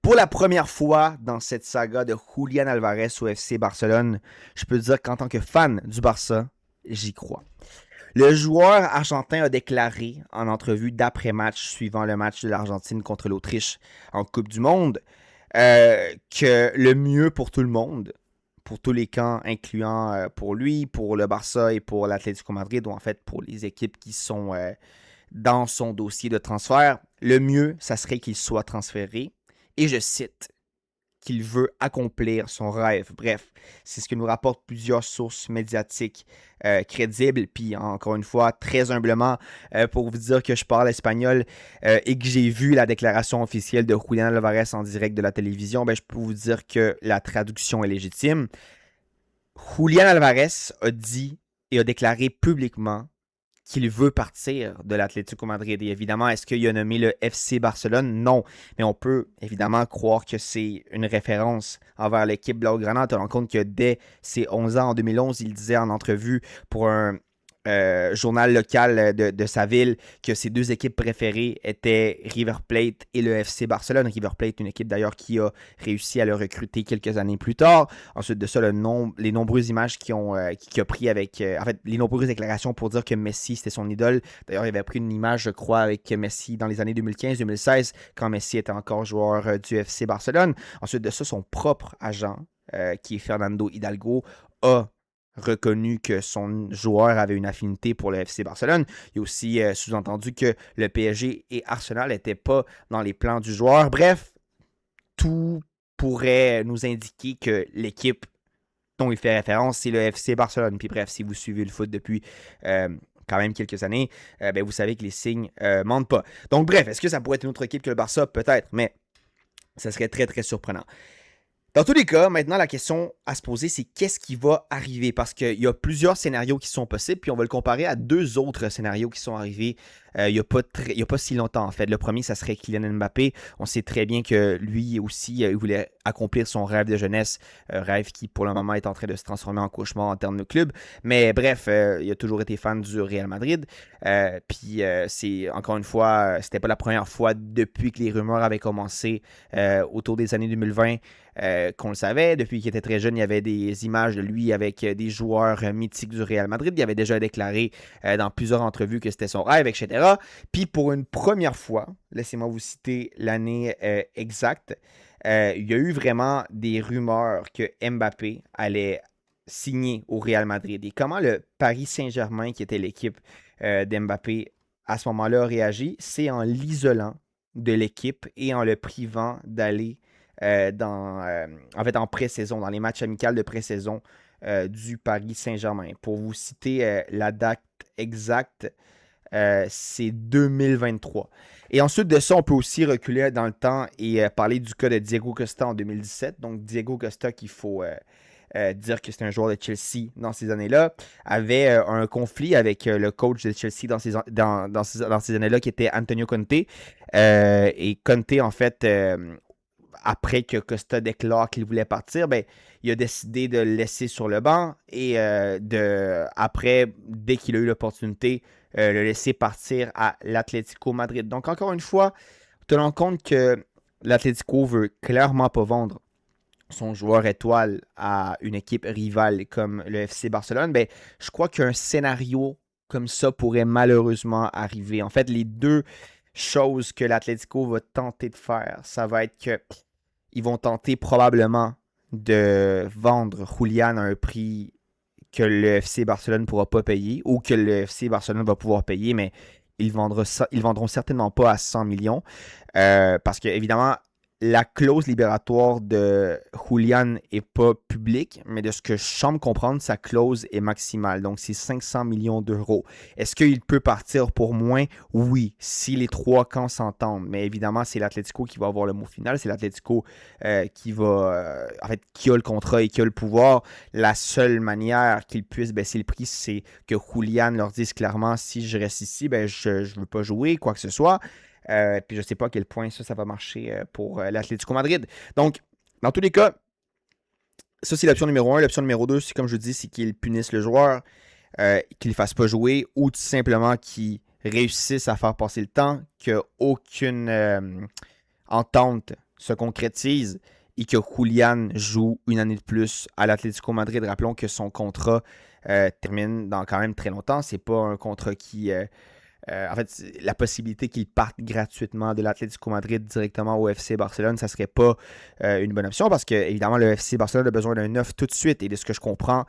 Pour la première fois dans cette saga de Julián Alvarez au FC Barcelone, je peux dire qu'en tant que fan du Barça, j'y crois. Le joueur argentin a déclaré en entrevue d'après-match suivant le match de l'Argentine contre l'Autriche en Coupe du Monde que le mieux pour tout le monde, pour tous les camps, incluant pour lui, pour le Barça et pour l'Atlético Madrid, ou en fait pour les équipes qui sont dans son dossier de transfert, le mieux, ça serait qu'il soit transféré. Et je cite, qu'il veut accomplir son rêve. Bref, c'est ce que nous rapportent plusieurs sources médiatiques crédibles. Puis encore une fois, très humblement, pour vous dire que je parle espagnol et que j'ai vu la déclaration officielle de Julián Alvarez en direct de la télévision, ben, je peux vous dire que la traduction est légitime. Julián Alvarez a dit et a déclaré publiquement qu'il veut partir de l'Atlético Madrid. Et évidemment, est-ce qu'il a nommé le FC Barcelone? Non. Mais on peut évidemment croire que c'est une référence envers l'équipe Blaugrana. Tu te rends compte que dès ses 11 ans, en 2011, il disait en entrevue pour un journal local de sa ville que ses deux équipes préférées étaient River Plate et le FC Barcelone. River Plate, une équipe d'ailleurs qui a réussi à le recruter quelques années plus tard. Ensuite de ça, les nombreuses images qu'il a pris avec... en fait, les nombreuses déclarations pour dire que Messi, c'était son idole. D'ailleurs, il avait pris une image, je crois, avec Messi dans les années 2015-2016, quand Messi était encore joueur du FC Barcelone. Ensuite de ça, son propre agent, qui est Fernando Hidalgo, a reconnu que son joueur avait une affinité pour le FC Barcelone. Il a aussi sous-entendu que le PSG et Arsenal n'étaient pas dans les plans du joueur. Bref, tout pourrait nous indiquer que l'équipe dont il fait référence, c'est le FC Barcelone. Puis bref, si vous suivez le foot depuis quand même quelques années, ben vous savez que les signes mentent pas. Donc bref, est-ce que ça pourrait être une autre équipe que le Barça? Peut-être, mais ça serait très très surprenant. Dans tous les cas, maintenant, la question à se poser, c'est qu'est-ce qui va arriver? Parce qu'il y a plusieurs scénarios qui sont possibles, puis on va le comparer à deux autres scénarios qui sont arrivés il n'y a pas si longtemps, en fait. Le premier, ça serait Kylian Mbappé. On sait très bien que lui aussi, il voulait accomplir son rêve de jeunesse, rêve qui, pour le moment, est en train de se transformer en cauchemar en termes de club. Mais bref, il a toujours été fan du Real Madrid. Puis, c'est, encore une fois, c'était pas la première fois depuis que les rumeurs avaient commencé autour des années 2020 qu'on le savait. Depuis qu'il était très jeune, il y avait des images de lui avec des joueurs mythiques du Real Madrid. Il avait déjà déclaré dans plusieurs entrevues que c'était son rêve, etc. Puis pour une première fois, laissez-moi vous citer l'année exacte, il y a eu vraiment des rumeurs que Mbappé allait signer au Real Madrid. Et comment le Paris Saint-Germain, qui était l'équipe d'Mbappé à ce moment-là, a réagi? C'est en l'isolant de l'équipe et en le privant d'aller en fait, en pré-saison, dans les matchs amicaux de pré-saison du Paris Saint-Germain. Pour vous citer la date exacte, c'est 2023. Et ensuite de ça, on peut aussi reculer dans le temps et parler du cas de Diego Costa en 2017. Donc, Diego Costa, qu'il faut dire que c'est un joueur de Chelsea dans ces années-là, avait un conflit avec le coach de Chelsea dans ces années-là, qui était Antonio Conte. Et Conte, en fait, après que Costa déclare qu'il voulait partir, ben, il a décidé de le laisser sur le banc et après, dès qu'il a eu l'opportunité, le laisser partir à l'Atlético Madrid. Donc, encore une fois, te rends compte que l'Atlético veut clairement pas vendre son joueur étoile à une équipe rivale comme le FC Barcelone. Ben, je crois qu'un scénario comme ça pourrait malheureusement arriver. En fait, les deux choses que l'Atlético va tenter de faire, ça va être que ils vont tenter probablement de vendre Julián à un prix que le FC Barcelone ne pourra pas payer ou que le FC Barcelone va pouvoir payer, mais ils vendront certainement pas à 100 millions. Parce que, évidemment, la clause libératoire de Julián n'est pas publique, mais de ce que je semble comprendre, sa clause est maximale. Donc, c'est 500 millions d'euros. Est-ce qu'il peut partir pour moins? Oui, si les trois camps s'entendent. Mais évidemment, c'est l'Atlético qui va avoir le mot final. C'est l'Atlético en fait, qui a le contrat et qui a le pouvoir. La seule manière qu'ils puissent baisser le prix, c'est que Julián leur dise clairement, si je reste ici, ben, je ne veux pas jouer, quoi que ce soit. Puis je ne sais pas à quel point ça va marcher pour l'Atlético Madrid. Donc, dans tous les cas, ça c'est l'option numéro 1. L'option numéro 2, c'est comme je dis, c'est qu'ils punissent le joueur, qu'ils ne le fassent pas jouer ou tout simplement qu'ils réussissent à faire passer le temps, qu'il n'y a aucune entente se concrétise et que Julian joue une année de plus à l'Atlético Madrid, rappelons que son contrat termine dans quand même très longtemps. C'est pas un contrat qui... en fait, la possibilité qu'il parte gratuitement de l'Atlético Madrid directement au FC Barcelone, ça serait pas une bonne option parce que, évidemment, le FC Barcelone a besoin d'un neuf tout de suite. Et de ce que je comprends,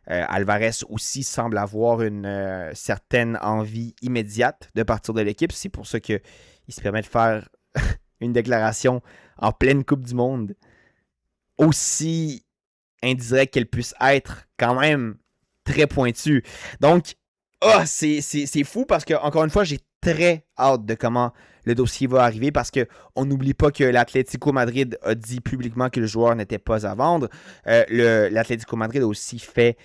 Alvarez aussi semble avoir une certaine envie immédiate de partir de l'équipe. C'est pour ça qu'il se permet de faire une déclaration en pleine Coupe du Monde, aussi indirecte qu'elle puisse être, quand même très pointue. Donc, c'est fou parce que, encore une fois, j'ai très hâte de comment le dossier va arriver parce qu'on n'oublie pas que l'Atlético Madrid a dit publiquement que le joueur n'était pas à vendre. L'Atlético Madrid a aussi fait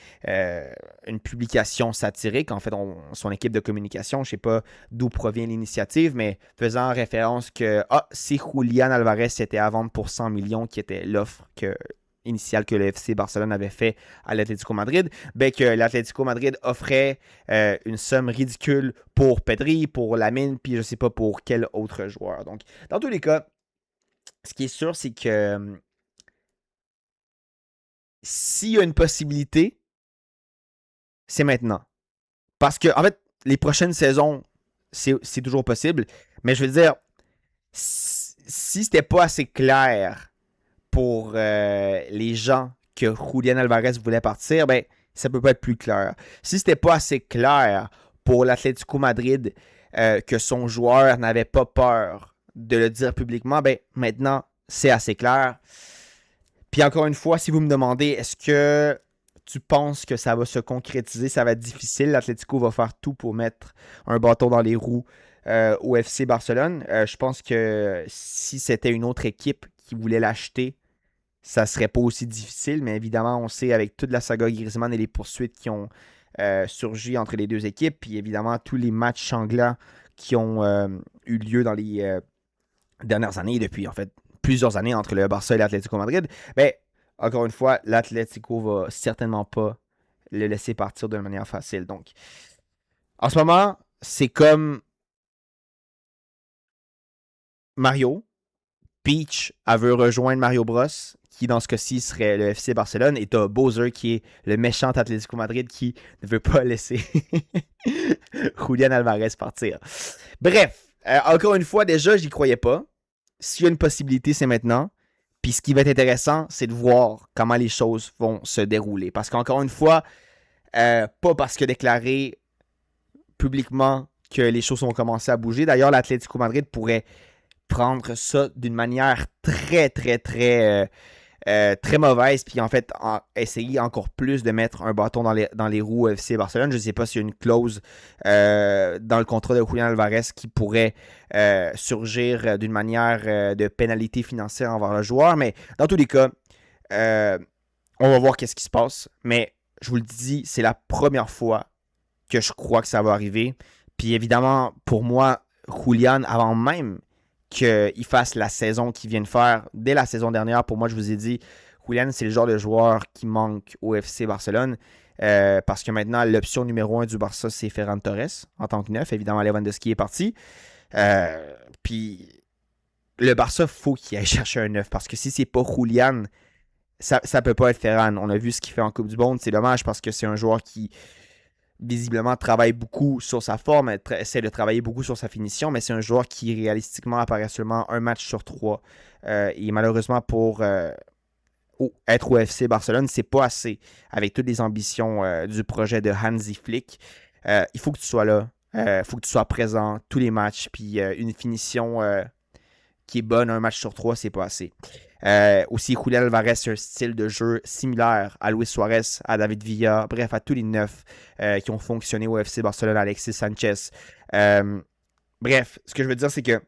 une publication satirique. En fait, son équipe de communication, je ne sais pas d'où provient l'initiative, mais faisant référence que si Julian Alvarez était à vendre pour 100 millions, qui était l'offre initiale que le FC Barcelone avait fait à l'Atlético Madrid, que l'Atlético Madrid offrait une somme ridicule pour Pedri, pour Lamine, puis je ne sais pas pour quel autre joueur. Donc, dans tous les cas, ce qui est sûr, c'est que s'il y a une possibilité, c'est maintenant. Parce que, en fait, les prochaines saisons, c'est toujours possible, mais je veux dire, si c'était pas assez clair pour les gens que Julian Alvarez voulait partir, ça peut pas être plus clair. Si c'était pas assez clair pour l'Atlético Madrid que son joueur n'avait pas peur de le dire publiquement, maintenant, c'est assez clair. Puis encore une fois, si vous me demandez, est-ce que tu penses que ça va se concrétiser, ça va être difficile, l'Atlético va faire tout pour mettre un bâton dans les roues au FC Barcelone. Je pense que si c'était une autre équipe qui voulait l'acheter, ça serait pas aussi difficile, mais évidemment, on sait avec toute la saga Griezmann et les poursuites qui ont surgi entre les deux équipes, puis évidemment tous les matchs sanglants qui ont eu lieu dans les dernières années, depuis en fait plusieurs années entre le Barça et l'Atlético Madrid, encore une fois, l'Atlético va certainement pas le laisser partir de manière facile. Donc, en ce moment, c'est comme Mario. Peach, elle veut rejoindre Mario Bros, qui dans ce cas-ci serait le FC Barcelone, et t'as Bowser qui est le méchant Atlético Madrid qui ne veut pas laisser Julian Alvarez partir. Bref, encore une fois, déjà, j'y croyais pas. S'il y a une possibilité, c'est maintenant. Puis ce qui va être intéressant, c'est de voir comment les choses vont se dérouler. Parce qu'encore une fois, pas parce que déclaré publiquement que les choses vont commencer à bouger. D'ailleurs, l'Atlético Madrid pourrait prendre ça d'une manière très, très, très, très mauvaise, puis en fait, essayer encore plus de mettre un bâton dans les roues FC Barcelone. Je ne sais pas s'il y a une clause dans le contrat de Julian Alvarez qui pourrait surgir d'une manière de pénalité financière envers le joueur, mais dans tous les cas, on va voir qu'est-ce qui se passe, mais je vous le dis, c'est la première fois que je crois que ça va arriver, puis évidemment, pour moi, Julian, avant même qu'il fasse la saison qu'il vient de faire. Dès la saison dernière, pour moi, je vous ai dit, Julian, c'est le genre de joueur qui manque au FC Barcelone. Parce que maintenant, l'option numéro 1 du Barça, c'est Ferran Torres en tant que neuf. Évidemment, Lewandowski est parti. Puis, le Barça, faut qu'il aille chercher un neuf. Parce que si c'est pas Julian, ça peut pas être Ferran. On a vu ce qu'il fait en Coupe du Monde. C'est dommage parce que c'est un joueur qui visiblement travaille beaucoup sur sa forme, essaie de travailler beaucoup sur sa finition, mais c'est un joueur qui réalistiquement apparaît seulement un match sur 3. Et malheureusement pour être au FC Barcelone, c'est pas assez avec toutes les ambitions du projet de Hansi Flick. Il faut que tu sois là, il faut que tu sois présent tous les matchs, puis une finition qui est bonne un match sur 3, c'est pas assez. Aussi, Julian Alvarez a un style de jeu similaire à Luis Suarez, à David Villa, bref, à tous les 9 qui ont fonctionné au FC Barcelone, Alexis Sanchez. Bref, ce que je veux dire, c'est que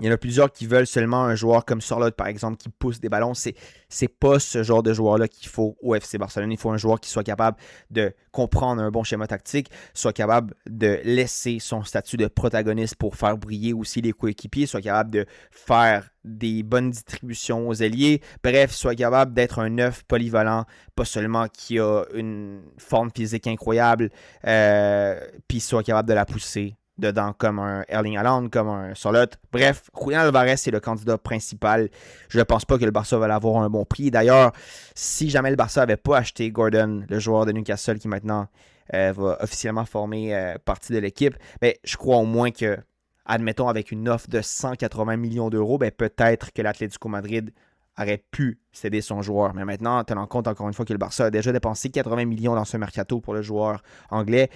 il y en a plusieurs qui veulent seulement un joueur comme Sorloth, par exemple, qui pousse des ballons. C'est pas ce genre de joueur-là qu'il faut au FC Barcelone. Il faut un joueur qui soit capable de comprendre un bon schéma tactique, soit capable de laisser son statut de protagoniste pour faire briller aussi les coéquipiers, soit capable de faire des bonnes distributions aux ailiers. Bref, soit capable d'être un neuf polyvalent, pas seulement qui a une forme physique incroyable, puis soit capable de la pousser dedans, comme un Erling Haaland, comme un Solot. Bref, Julian Alvarez, c'est le candidat principal. Je ne pense pas que le Barça va avoir un bon prix. D'ailleurs, si jamais le Barça n'avait pas acheté Gordon, le joueur de Newcastle qui maintenant va officiellement former partie de l'équipe, ben, je crois au moins que, admettons, avec une offre de 180 millions d'euros, ben, peut-être que l'Atlético Madrid aurait pu céder son joueur. Mais maintenant, tenant compte encore une fois que le Barça a déjà dépensé 80 millions dans ce mercato pour le joueur anglais,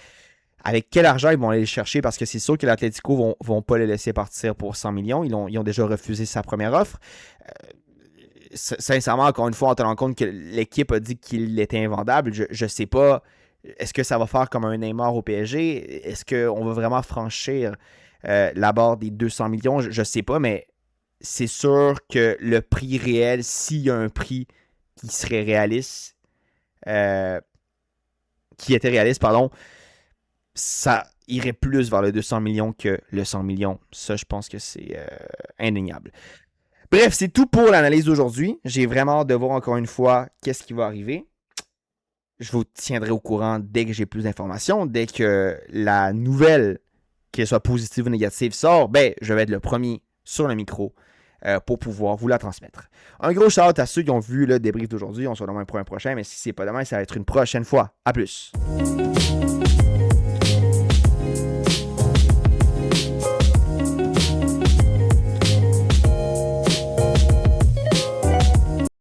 avec quel argent ils vont aller le chercher? Parce que c'est sûr que l'Atlético vont pas le laisser partir pour 100 millions. Ils ont déjà refusé sa première offre. Sincèrement, encore une fois, en tenant compte que l'équipe a dit qu'il était invendable, je sais pas. Est-ce que ça va faire comme un Neymar au PSG? Est-ce qu'on va vraiment franchir la barre des 200 millions? Je sais pas, mais c'est sûr que le prix réel, s'il y a un prix qui serait réaliste, qui était réaliste, pardon, ça irait plus vers le 200 millions que le 100 millions. Ça, je pense que c'est indéniable. Bref, c'est tout pour l'analyse d'aujourd'hui. J'ai vraiment hâte de voir encore une fois qu'est-ce qui va arriver. Je vous tiendrai au courant dès que j'ai plus d'informations. Dès que la nouvelle, qu'elle soit positive ou négative, sort, ben, je vais être le premier sur le micro pour pouvoir vous la transmettre. Un gros shout-out à ceux qui ont vu le débrief d'aujourd'hui. On se revoit demain pour un prochain, mais si c'est pas demain, ça va être une prochaine fois. À plus!